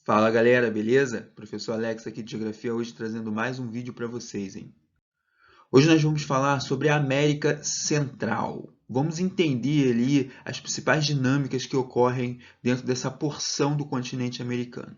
Fala galera, beleza? Professor Alex aqui de Geografia, hoje trazendo mais um vídeo para vocês, hein? Hoje nós vamos falar sobre a América Central. Vamos entender ali as principais dinâmicas que ocorrem dentro dessa porção do continente americano.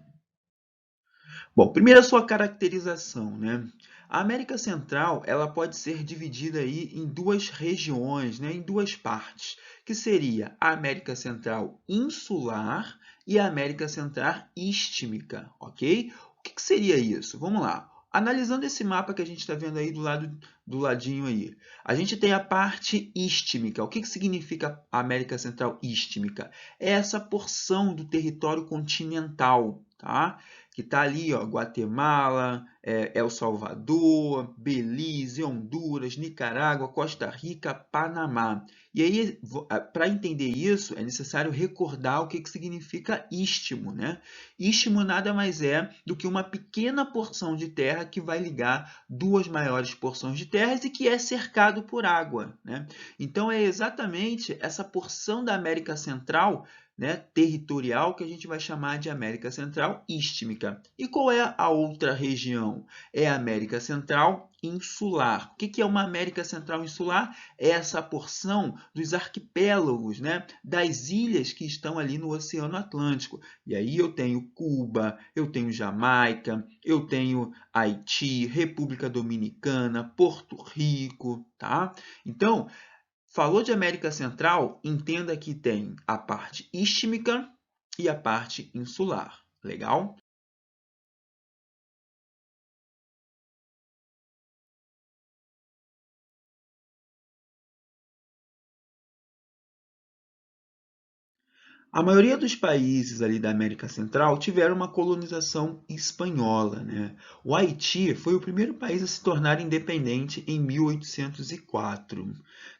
Bom, primeiro a sua caracterização, né? A América Central, ela pode ser dividida aí em duas regiões, né? Em duas partes, que seria a América Central insular e a América Central istmica, ok? O que seria isso? Vamos lá. Analisando esse mapa que a gente está vendo aí do ladinho aí, a gente tem a parte istmica. O que significa a América Central istmica? É essa porção do território continental, tá? Que está ali, ó, Guatemala, El Salvador, Belize, Honduras, Nicarágua, Costa Rica, Panamá. E aí, para entender isso, é necessário recordar o que significa istmo, né? Istmo nada mais é do que uma pequena porção de terra que vai ligar duas maiores porções de terras e que é cercado por água, né? Então, é exatamente essa porção da América Central, né, territorial, que a gente vai chamar de América Central istmica. E qual é a outra região? É a América Central insular. O que é uma América Central insular? É essa porção dos arquipélagos, né, das ilhas que estão ali no Oceano Atlântico. E aí eu tenho Cuba, eu tenho Jamaica, eu tenho Haiti, República Dominicana, Porto Rico, tá? Então, falou de América Central, entenda que tem a parte istmica e a parte insular. Legal? A maioria dos países ali da América Central tiveram uma colonização espanhola, né? O Haiti foi o primeiro país a se tornar independente em 1804.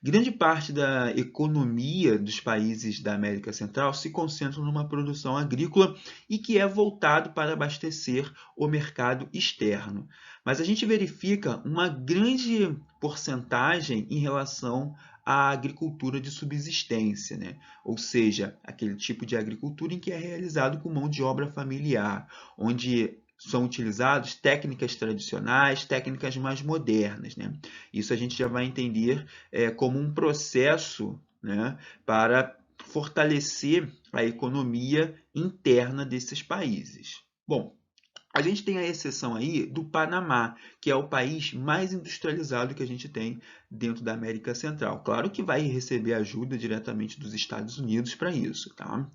Grande parte da economia dos países da América Central se concentra numa produção agrícola e que é voltado para abastecer o mercado externo. Mas a gente verifica uma grande porcentagem em relação à agricultura de subsistência, né? Ou seja, aquele tipo de agricultura em que é realizado com mão de obra familiar, onde são utilizadas técnicas tradicionais, técnicas mais modernas, né? Isso a gente já vai entender como um processo, né, para fortalecer a economia interna desses países. Bom, a gente tem a exceção aí do Panamá, que é o país mais industrializado que a gente tem dentro da América Central. Claro que vai receber ajuda diretamente dos Estados Unidos para isso, tá?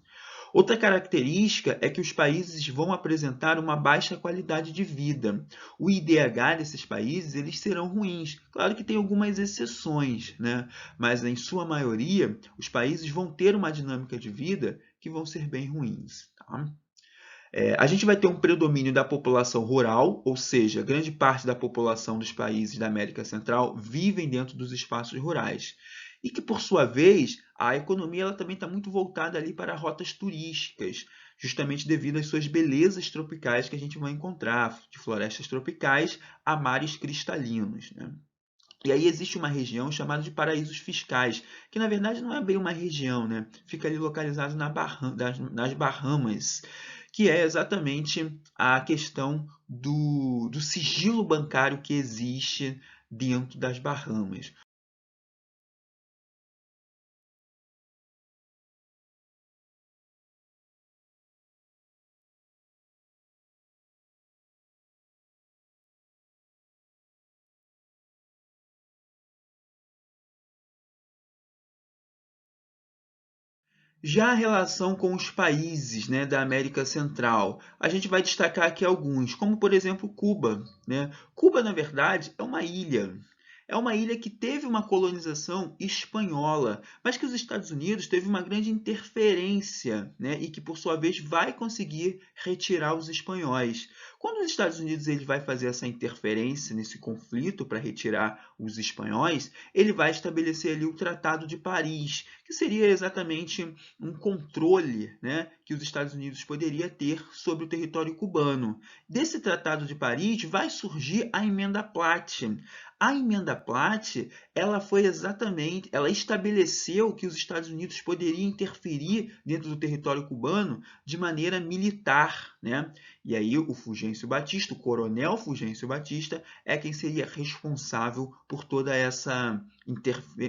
Outra característica é que os países vão apresentar uma baixa qualidade de vida. O IDH desses países, eles serão ruins. Claro que tem algumas exceções, né? Mas em sua maioria, os países vão ter uma dinâmica de vida que vão ser bem ruins, tá? A gente vai ter um predomínio da população rural, ou seja, grande parte da população dos países da América Central vivem dentro dos espaços rurais. E que, por sua vez, a economia ela também está muito voltada ali para rotas turísticas, justamente devido às suas belezas tropicais que a gente vai encontrar, de florestas tropicais a mares cristalinos, né? E aí existe uma região chamada de paraísos fiscais, que na verdade não é bem uma região, né? Fica ali localizado nas Bahamas, que é exatamente a questão do sigilo bancário que existe dentro das Bahamas. Já a relação com os países, né, da América Central, a gente vai destacar aqui alguns, como por exemplo Cuba, né? Cuba, na verdade, é uma ilha. É uma ilha que teve uma colonização espanhola, mas que os Estados Unidos teve uma grande interferência, né, e que por sua vez vai conseguir retirar os espanhóis. Quando os Estados Unidos ele vai fazer essa interferência nesse conflito para retirar os espanhóis, ele vai estabelecer ali o Tratado de Paris, que seria exatamente um controle, né, que os Estados Unidos poderia ter sobre o território cubano. Desse Tratado de Paris vai surgir a Emenda Platt. A Emenda Platt, ela estabeleceu que os Estados Unidos poderiam interferir dentro do território cubano de maneira militar, né? E aí o Fulgêncio Batista, o coronel Fulgêncio Batista, é quem seria responsável por toda essa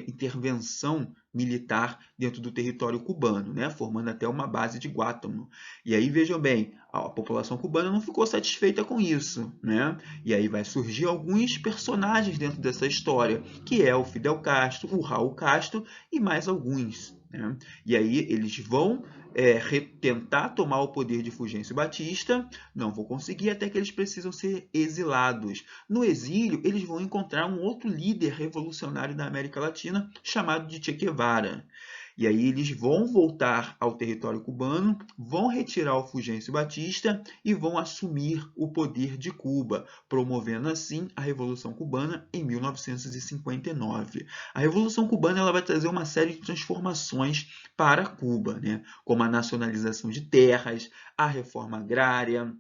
intervenção militar dentro do território cubano, né? Formando até uma base de Guantánamo. E aí vejam bem, a população cubana não ficou satisfeita com isso, né? E aí vai surgir alguns personagens dentro dessa história, que é o Fidel Castro, o Raul Castro e mais alguns, né? E aí eles vão tentar tomar o poder de Fulgêncio Batista, não vão conseguir, até que eles precisam ser exilados. No exílio, eles vão encontrar um outro líder revolucionário da América Latina, chamado de Che Guevara. E aí eles vão voltar ao território cubano, vão retirar o Fulgêncio Batista e vão assumir o poder de Cuba, promovendo assim a Revolução Cubana em 1959. A Revolução Cubana ela vai trazer uma série de transformações para Cuba, né? Como a nacionalização de terras, a reforma agrária,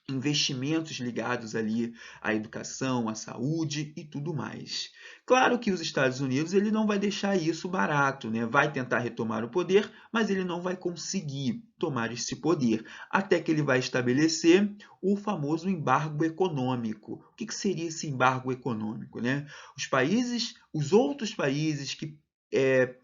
investimentos ligados ali à educação, à saúde e tudo mais. Claro que os Estados Unidos ele não vai deixar isso barato, né? Vai tentar retomar o poder, mas ele não vai conseguir tomar esse poder, até que ele vai estabelecer o famoso embargo econômico. O que seria esse embargo econômico, né? Os outros países que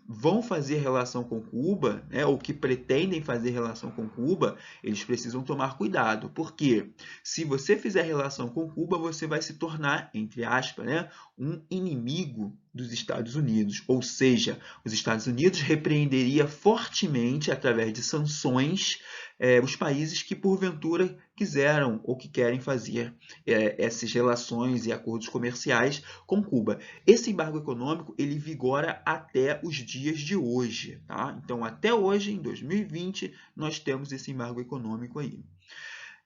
vão fazer relação com Cuba, né, ou que pretendem fazer relação com Cuba, eles precisam tomar cuidado, porque se você fizer relação com Cuba, você vai se tornar, entre aspas, né, um inimigo dos Estados Unidos, ou seja, os Estados Unidos repreenderia fortemente, através de sanções, os países que porventura quiseram ou que querem fazer essas relações e acordos comerciais com Cuba. Esse embargo econômico ele vigora até os dias de hoje, tá? Então, até hoje, em 2020, nós temos esse embargo econômico aí.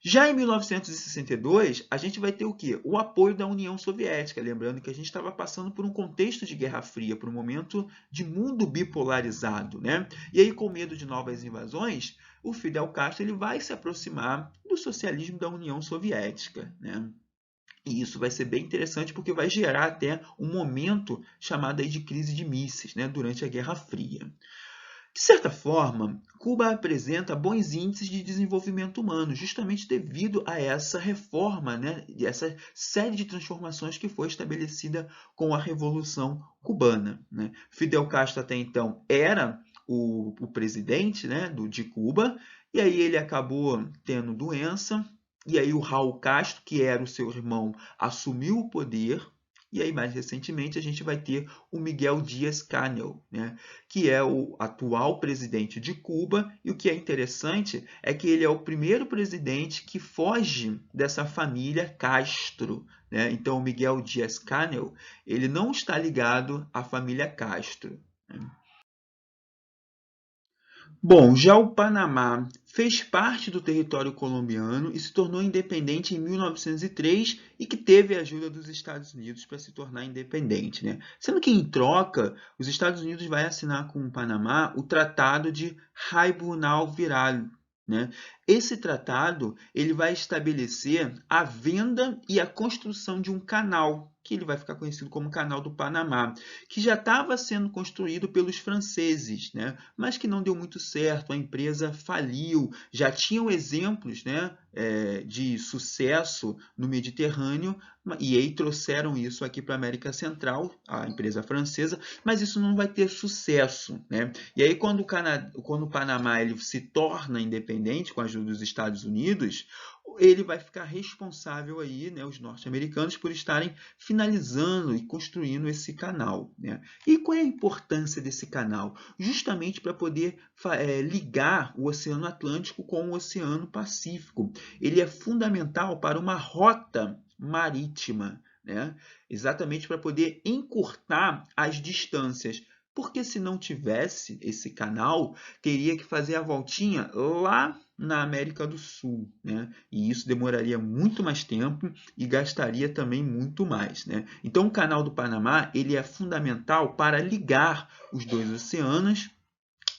Já em 1962, a gente vai ter o quê? O apoio da União Soviética. Lembrando que a gente estava passando por um contexto de Guerra Fria, por um momento de mundo bipolarizado, né? E aí, com medo de novas invasões, o Fidel Castro ele vai se aproximar do socialismo da União Soviética, né? E isso vai ser bem interessante porque vai gerar até um momento chamado aí de crise de mísseis, né? Durante a Guerra Fria. De certa forma, Cuba apresenta bons índices de desenvolvimento humano, justamente devido a essa reforma, né, e essa série de transformações que foi estabelecida com a Revolução Cubana, né? Fidel Castro até então era o presidente, né, de Cuba, e aí ele acabou tendo doença, e aí o Raul Castro, que era o seu irmão, assumiu o poder. E aí, mais recentemente, a gente vai ter o Miguel Díaz-Canel, né, que é o atual presidente de Cuba. E o que é interessante é que ele é o primeiro presidente que foge dessa família Castro, né? Então, o Miguel Díaz-Canel ele não está ligado à família Castro, né? Bom, já o Panamá fez parte do território colombiano e se tornou independente em 1903 e que teve a ajuda dos Estados Unidos para se tornar independente, né? Sendo que, em troca, os Estados Unidos vai assinar com o Panamá o Tratado de Tribunal-Viral, né? Esse tratado ele vai estabelecer a venda e a construção de um canal, que ele vai ficar conhecido como Canal do Panamá, que já estava sendo construído pelos franceses, né? Mas que não deu muito certo, a empresa faliu. Já tinham exemplos, né, de sucesso no Mediterrâneo, e aí trouxeram isso aqui para a América Central, a empresa francesa, mas isso não vai ter sucesso, né? E aí, quando o Panamá ele se torna independente com a ajuda dos Estados Unidos, ele vai ficar responsável aí, né, os norte-americanos, por estarem finalizando e construindo esse canal, né? E qual é a importância desse canal? Justamente para poder ligar o Oceano Atlântico com o Oceano Pacífico. Ele é fundamental para uma rota marítima, né? Exatamente para poder encurtar as distâncias. Porque se não tivesse esse canal, teria que fazer a voltinha lá na América do Sul, né? E isso demoraria muito mais tempo e gastaria também muito mais, né? Então, o Canal do Panamá ele é fundamental para ligar os dois oceanos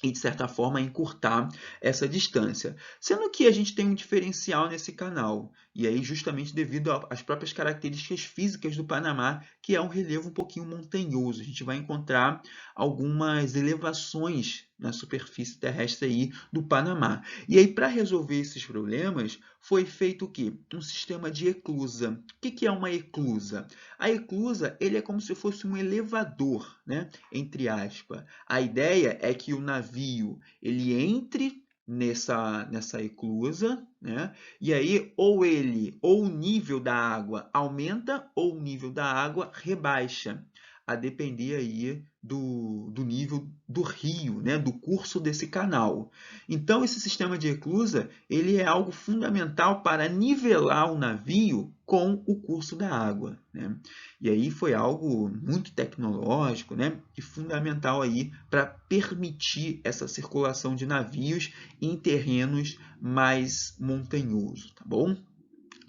e, de certa forma, encurtar essa distância. Sendo que a gente tem um diferencial nesse canal, e aí justamente devido às próprias características físicas do Panamá, que é um relevo um pouquinho montanhoso. A gente vai encontrar algumas elevações na superfície terrestre aí do Panamá. E aí, para resolver esses problemas, foi feito o quê? Um sistema de eclusa. O que é uma eclusa? A eclusa, ele é como se fosse um elevador, né? Entre aspas. A ideia é que o navio ele entre nessa eclusa, né? E aí ou o nível da água aumenta ou o nível da água rebaixa, a depender aí do nível do rio, né? Do curso desse canal. Então esse sistema de eclusa ele é algo fundamental para nivelar o navio com o curso da água, né? E aí foi algo muito tecnológico, né? E fundamental aí para permitir essa circulação de navios em terrenos mais montanhosos, tá bom?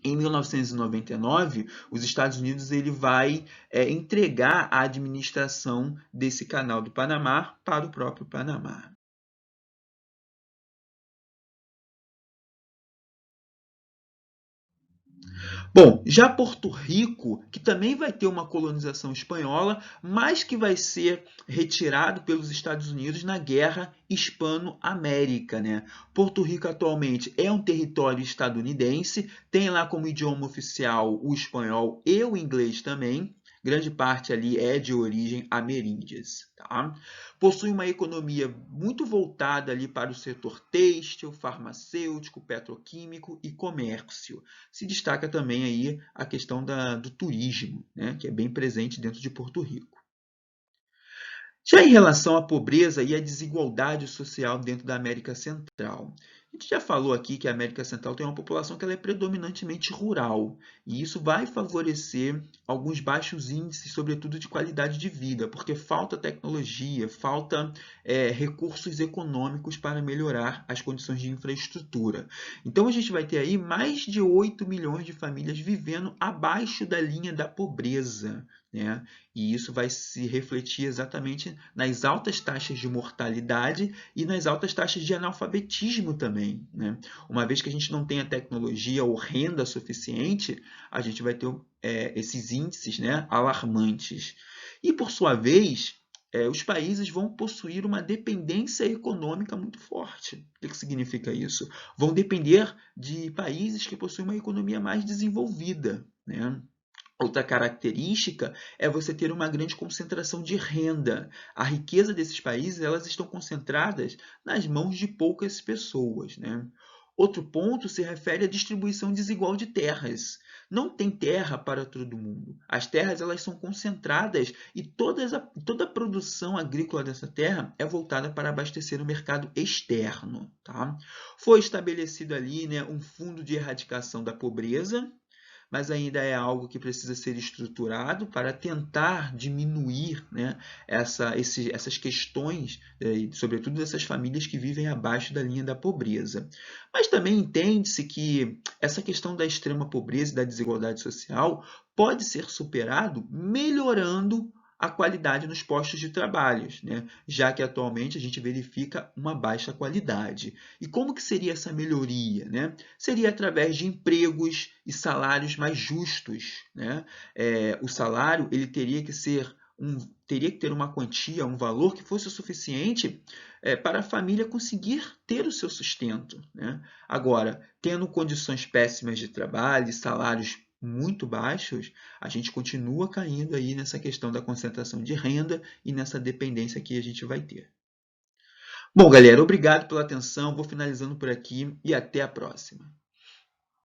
Em 1999, os Estados Unidos ele vai entregar a administração desse canal do Panamá para o próprio Panamá. Bom, já Porto Rico, que também vai ter uma colonização espanhola, mas que vai ser retirado pelos Estados Unidos na Guerra Hispano-América, né? Porto Rico atualmente é um território estadunidense, tem lá como idioma oficial o espanhol e o inglês também. Grande parte ali é de origem ameríndias, tá? Possui uma economia muito voltada ali para o setor têxtil, farmacêutico, petroquímico e comércio. Se destaca também aí a questão do turismo, né, que é bem presente dentro de Porto Rico. Já em relação à pobreza e à desigualdade social dentro da América Central, a gente já falou aqui que a América Central tem uma população que ela é predominantemente rural, e isso vai favorecer alguns baixos índices, sobretudo de qualidade de vida, porque falta tecnologia, falta recursos econômicos para melhorar as condições de infraestrutura. Então a gente vai ter aí mais de 8 milhões de famílias vivendo abaixo da linha da pobreza, né? E isso vai se refletir exatamente nas altas taxas de mortalidade e nas altas taxas de analfabetismo também, né? Uma vez que a gente não tem a tecnologia ou renda suficiente, a gente vai ter esses índices, né, alarmantes. E, por sua vez, os países vão possuir uma dependência econômica muito forte. O que significa isso? Vão depender de países que possuem uma economia mais desenvolvida, né? Outra característica é você ter uma grande concentração de renda. A riqueza desses países elas estão concentradas nas mãos de poucas pessoas, né? Outro ponto se refere à distribuição desigual de terras. Não tem terra para todo mundo. As terras elas são concentradas e toda a produção agrícola dessa terra é voltada para abastecer o mercado externo, tá? Foi estabelecido ali, né, um fundo de erradicação da pobreza, mas ainda é algo que precisa ser estruturado para tentar diminuir, né, essas questões, sobretudo dessas famílias que vivem abaixo da linha da pobreza. Mas também entende-se que essa questão da extrema pobreza e da desigualdade social pode ser superado melhorando a qualidade nos postos de trabalho, né? Já que atualmente a gente verifica uma baixa qualidade. E como que seria essa melhoria, né? Seria através de empregos e salários mais justos, né? O salário ele teria que ter uma quantia, um valor que fosse o suficiente para a família conseguir ter o seu sustento, né? Agora, tendo condições péssimas de trabalho, salários muito baixos, a gente continua caindo aí nessa questão da concentração de renda e nessa dependência que a gente vai ter. Bom, galera, obrigado pela atenção. Vou finalizando por aqui e até a próxima.